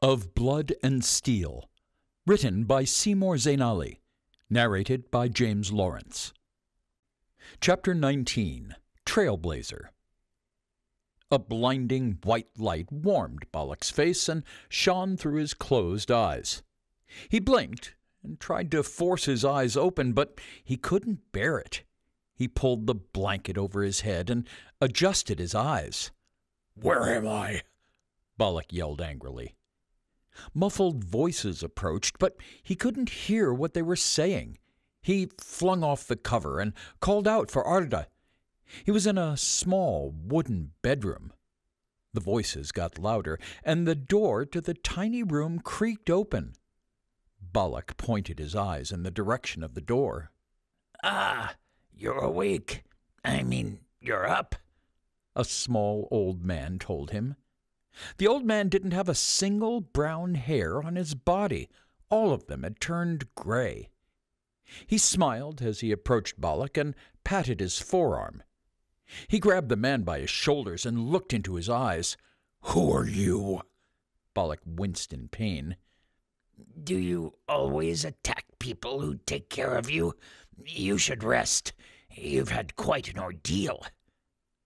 Of Blood and Steel, written by Seymour Zainali, narrated by James Lawrence. Chapter 19, Trailblazer. A blinding white light warmed Balak's face and shone through his closed eyes. He blinked and tried to force his eyes open, but he couldn't bear it. He pulled the blanket over his head and adjusted his eyes. "Where am I?" Balak yelled angrily. Muffled voices approached, but he couldn't hear what they were saying. He flung off the cover and called out for Arda. He was in a small wooden bedroom. The voices got louder, and the door to the tiny room creaked open. Balak pointed his eyes in the direction of the door. "Ah, you're awake. You're up," a small old man told him. The old man didn't have a single brown hair on his body. All of them had turned gray. He smiled as he approached Balak and patted his forearm. He grabbed the man by his shoulders and looked into his eyes. "Who are you?" Balak winced in pain. "Do you always attack people who take care of you? You should rest. You've had quite an ordeal."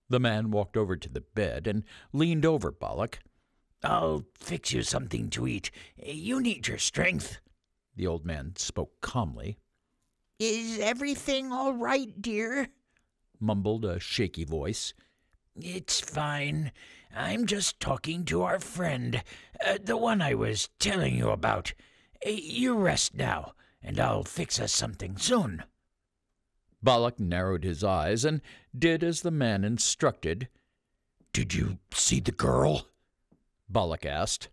The man walked over to the bed and leaned over Balak. "I'll fix you something to eat. You need your strength." The old man spoke calmly. "Is everything all right, dear?" mumbled a shaky voice. "It's fine. I'm just talking to our friend, the one I was telling you about. You rest now, and I'll fix us something soon." Balak narrowed his eyes and did as the man instructed. "Did you see the girl?" Balak asked.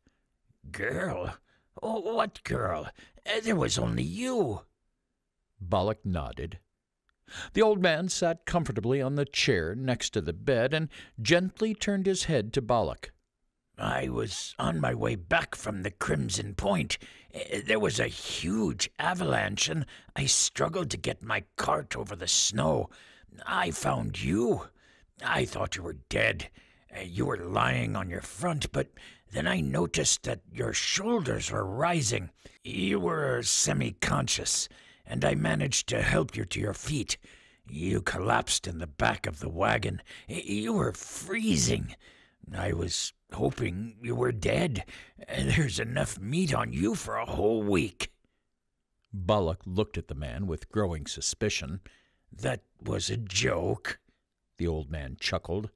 "Girl? Oh, what girl? There was only you." Balak nodded. The old man sat comfortably on the chair next to the bed and gently turned his head to Balak. "I was on my way back from the Crimson Point. There was a huge avalanche, and I struggled to get my cart over the snow. I found you. I thought you were dead. You were lying on your front, but then I noticed that your shoulders were rising. You were semi-conscious, and I managed to help you to your feet. You collapsed in the back of the wagon. You were freezing. I was hoping you were dead. There's enough meat on you for a whole week." Balak looked at the man with growing suspicion. "That was a joke," the old man chuckled.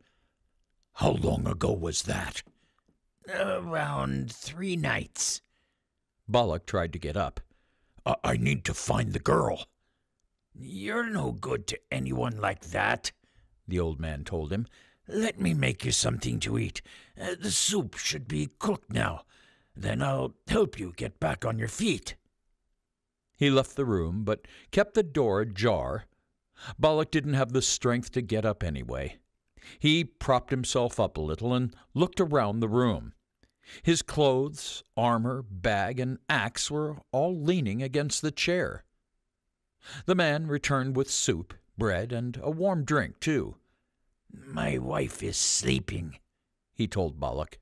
"How long ago was that?" "Around 3 nights." Balak tried to get up. I need to find the girl." "You're no good to anyone like that," the old man told him. "Let me make you something to eat. The soup should be cooked now. Then I'll help you get back on your feet." He left the room, but kept the door ajar. Balak didn't have the strength to get up anyway. He propped himself up a little and looked around the room. His clothes, armor, bag, and axe were all leaning against the chair. The man returned with soup, bread, and a warm drink, too. "My wife is sleeping," he told Balak.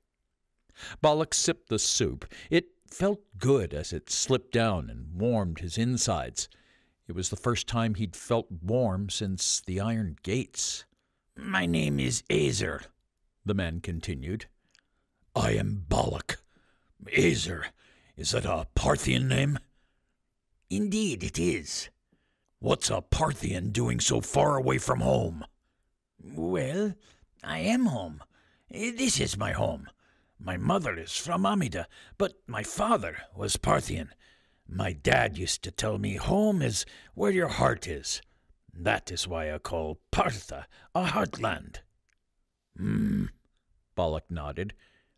Balak sipped the soup. It felt good as it slipped down and warmed his insides. It was the first time he'd felt warm since the iron gates. "My name is Azer," the man continued. "I am Balak. Azer, is that a Parthian name?" "Indeed it is." "What's a Parthian doing so far away from home?" "Well, I am home. This is my home. My mother is from Amida, but my father was Parthian. My dad used to tell me home is where your heart is. That is why I call Partha a heartland." Balak nodded.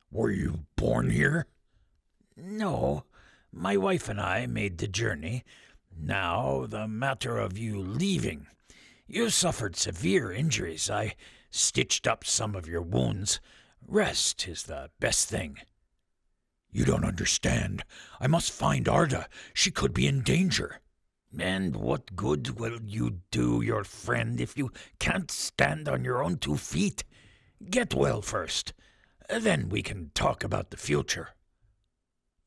"Were you born here?" "No. My wife and I made the journey. Now, the matter of you leaving. You suffered severe injuries. I stitched up some of your wounds. Rest is the best thing." "You don't understand. I must find Arda. She could be in danger." "And what good will you do your friend if you can't stand on your own 2 feet? Get well first. Then we can talk about the future."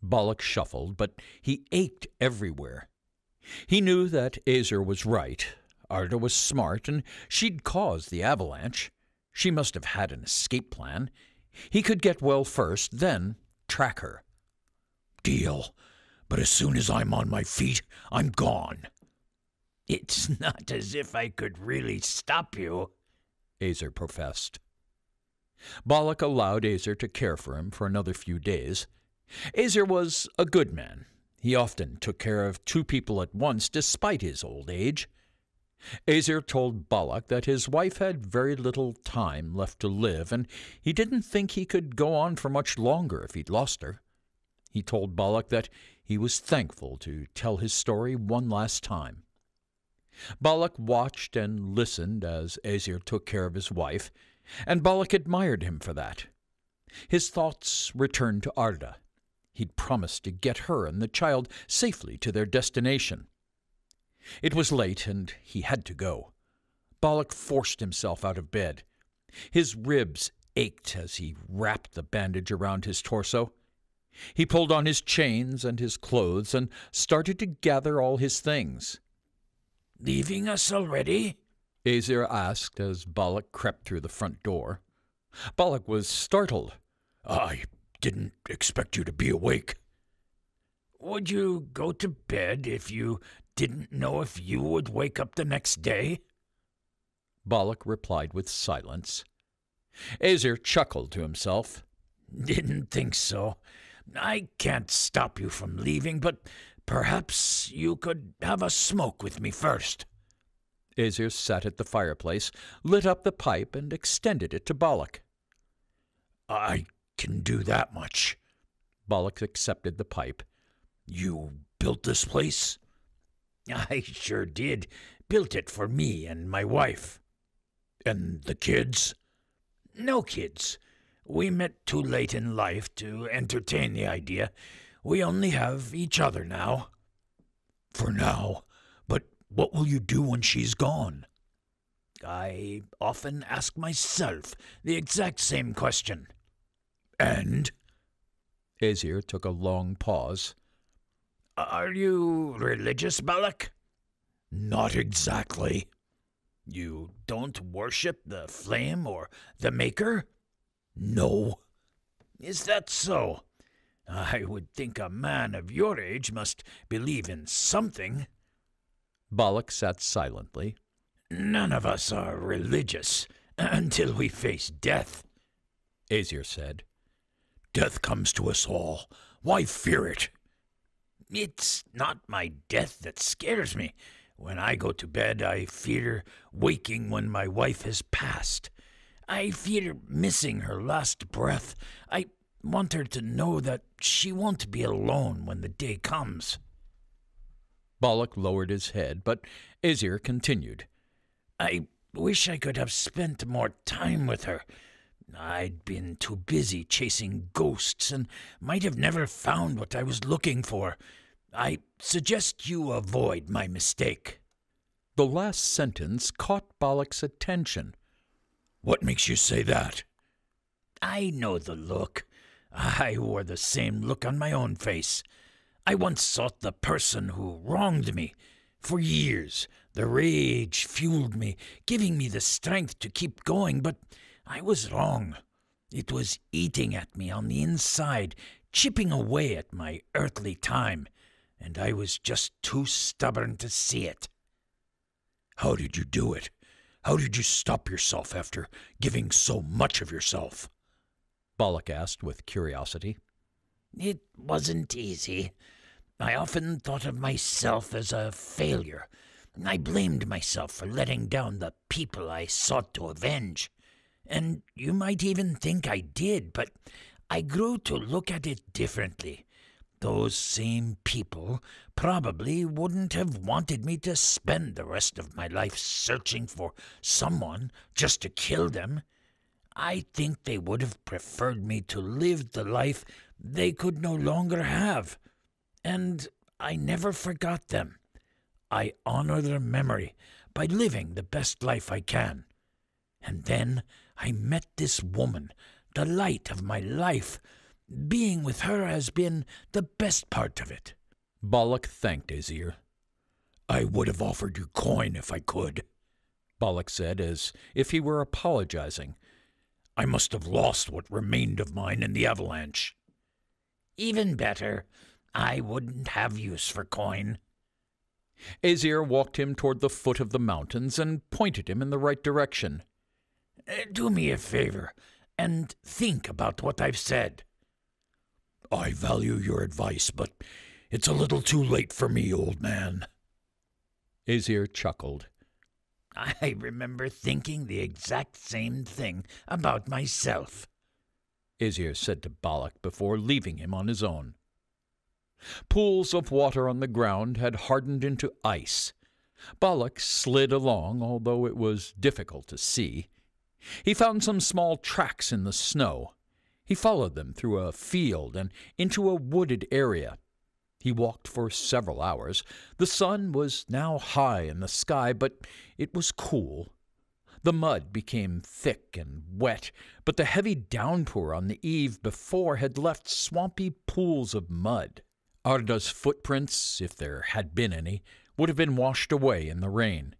Balak shuffled, but he ached everywhere. He knew that Azer was right. Arda was smart, and she'd caused the avalanche. She must have had an escape plan. He could get well first, then track her. Deal. But as soon as I'm on my feet, I'm gone. It's not as if I could really stop you, Azer professed. Balak allowed Azer to care for him for another few days. Azer was a good man. He often took care of two people at once despite his old age. Azer told Balak that his wife had very little time left to live, and he didn't think he could go on for much longer if he'd lost her. He told Balak that he was thankful to tell his story one last time. Balak watched and listened as Azer took care of his wife, and Balak admired him for that. His thoughts returned to Arda. He'd promised to get her and the child safely to their destination. It was late, and he had to go. Balak forced himself out of bed. His ribs ached as he wrapped the bandage around his torso. He pulled on his chains and his clothes and started to gather all his things. "Leaving us already?" Azer asked as Balak crept through the front door. Balak was startled. I didn't expect you to be awake. Would you go to bed if you didn't know if you would wake up the next day? Balak replied with silence. Azer chuckled to himself. Didn't think so. I can't stop you from leaving, but perhaps you could have a smoke with me first. Azer sat at the fireplace, lit up the pipe, and extended it to Balak. I can do that much. Balak accepted the pipe. You built this place? I sure did. Built it for me and my wife. And the kids? No kids. We met too late in life to entertain the idea. We only have each other now. For now. But what will you do when she's gone? I often ask myself the exact same question. And? Azer took a long pause. Are you religious, Balak? Not exactly. You don't worship the flame or the maker? No. Is that so? I would think a man of your age must believe in something. Balak sat silently. None of us are religious until we face death, Azer said. Death comes to us all. Why fear it? It's not my death that scares me. When I go to bed, I fear waking when my wife has passed. I fear missing her last breath. I want her to know that she won't be alone when the day comes. Balak lowered his head, but Azer continued. I wish I could have spent more time with her. I'd been too busy chasing ghosts and might have never found what I was looking for. I suggest you avoid my mistake. The last sentence caught Balak's attention. What makes you say that? I know the look. I wore the same look on my own face. I once sought the person who wronged me. For years, the rage fueled me, giving me the strength to keep going, but I was wrong. It was eating at me on the inside, chipping away at my earthly time, and I was just too stubborn to see it. How did you do it? How did you stop yourself after giving so much of yourself? Balak asked with curiosity. It wasn't easy. I often thought of myself as a failure. I blamed myself for letting down the people I sought to avenge. And you might even think I did, but I grew to look at it differently. Those same people probably wouldn't have wanted me to spend the rest of my life searching for someone just to kill them. I think they would have preferred me to live the life they could no longer have. And I never forgot them. I honor their memory by living the best life I can. And then I met this woman, the light of my life. Being with her has been the best part of it." Balak thanked Azir. "I would have offered you coin if I could," Balak said, as if he were apologizing. "I must have lost what remained of mine in the avalanche." "Even better. I wouldn't have use for coin." Azir walked him toward the foot of the mountains and pointed him in the right direction. "Do me a favor, and think about what I've said." "I value your advice, but it's a little too late for me, old man." Azir chuckled. "I remember thinking the exact same thing about myself," Azir said to Balak before leaving him on his own. Pools of water on the ground had hardened into ice. Balak slid along, although it was difficult to see. He found some small tracks in the snow. He followed them through a field and into a wooded area. He walked for several hours. The sun was now high in the sky, but it was cool. The mud became thick and wet, but the heavy downpour on the eve before had left swampy pools of mud. Arda's footprints, if there had been any, would have been washed away in the rain.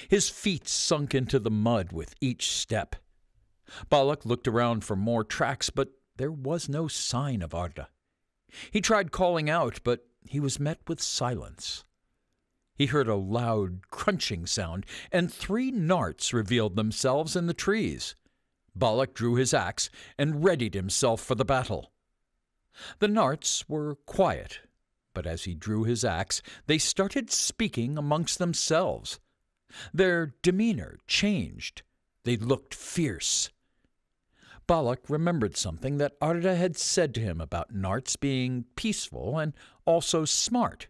His feet sunk into the mud with each step. Balak looked around for more tracks, but there was no sign of Arda. He tried calling out, but he was met with silence. He heard a loud crunching sound, and 3 narts revealed themselves in the trees. Balak drew his axe and readied himself for the battle. The narts were quiet, but as he drew his axe, they started speaking amongst themselves. Their demeanor changed. They looked fierce. Balak remembered something that Arda had said to him about narts being peaceful and also smart.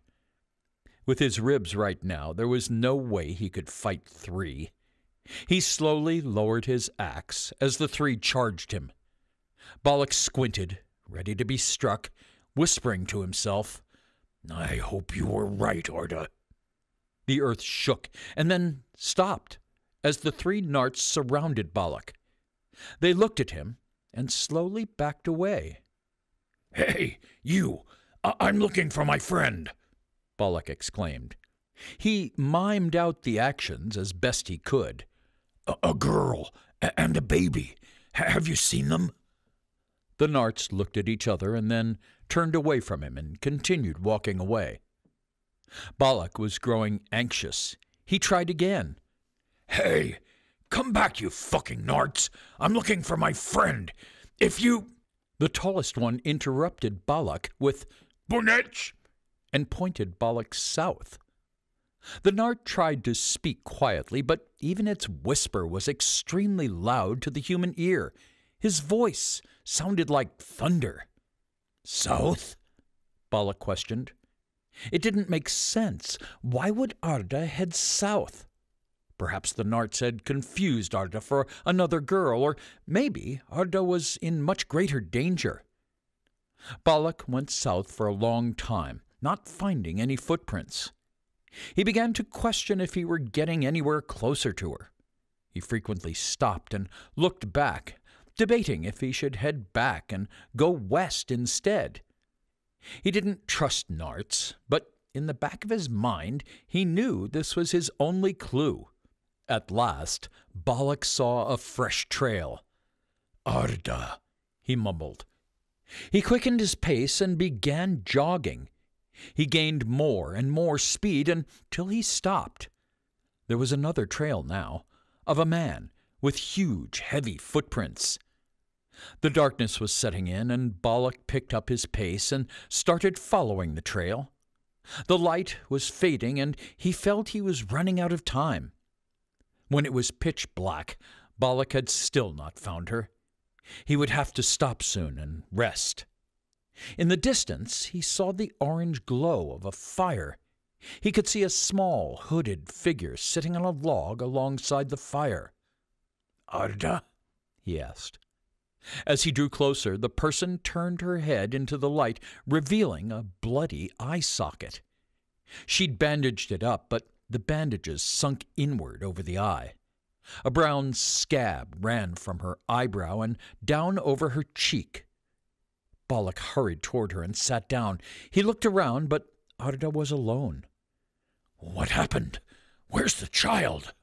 With his ribs right now, there was no way he could fight 3. He slowly lowered his axe as the 3 charged him. Balak squinted, ready to be struck, whispering to himself, "I hope you were right, Arda." The earth shook and then stopped as the 3 narts surrounded Balak. They looked at him and slowly backed away. "Hey, you! I'm looking for my friend," Balak exclaimed. He mimed out the actions as best he could. A girl and a baby. Have you seen them?" The narts looked at each other and then turned away from him and continued walking away. Balak was growing anxious. He tried again. "Hey, come back, you fucking narts! I'm looking for my friend. If you—" The tallest one interrupted Balak with "Bunech!" and pointed Balak south. The nart tried to speak quietly, but even its whisper was extremely loud to the human ear. His voice sounded like thunder. "South?" Balak questioned. It didn't make sense. Why would Arda head south? Perhaps the narts had confused Arda for another girl, or maybe Arda was in much greater danger. Balak went south for a long time, not finding any footprints. He began to question if he were getting anywhere closer to her. He frequently stopped and looked back, debating if he should head back and go west instead. He didn't trust narts, but in the back of his mind he knew this was his only clue. At last, Balak saw a fresh trail. "Arda," he mumbled. He quickened his pace and began jogging. He gained more and more speed until he stopped. There was another trail now, of a man with huge, heavy footprints. The darkness was setting in, and Balak picked up his pace and started following the trail. The light was fading, and he felt he was running out of time. When it was pitch black, Balak had still not found her. He would have to stop soon and rest. In the distance, he saw the orange glow of a fire. He could see a small, hooded figure sitting on a log alongside the fire. "Arda?" he asked. As he drew closer, the person turned her head into the light, revealing a bloody eye socket. She'd bandaged it up, but the bandages sunk inward over the eye. A brown scab ran from her eyebrow and down over her cheek. Balak hurried toward her and sat down. He looked around, but Arda was alone. "What happened? Where's the child?"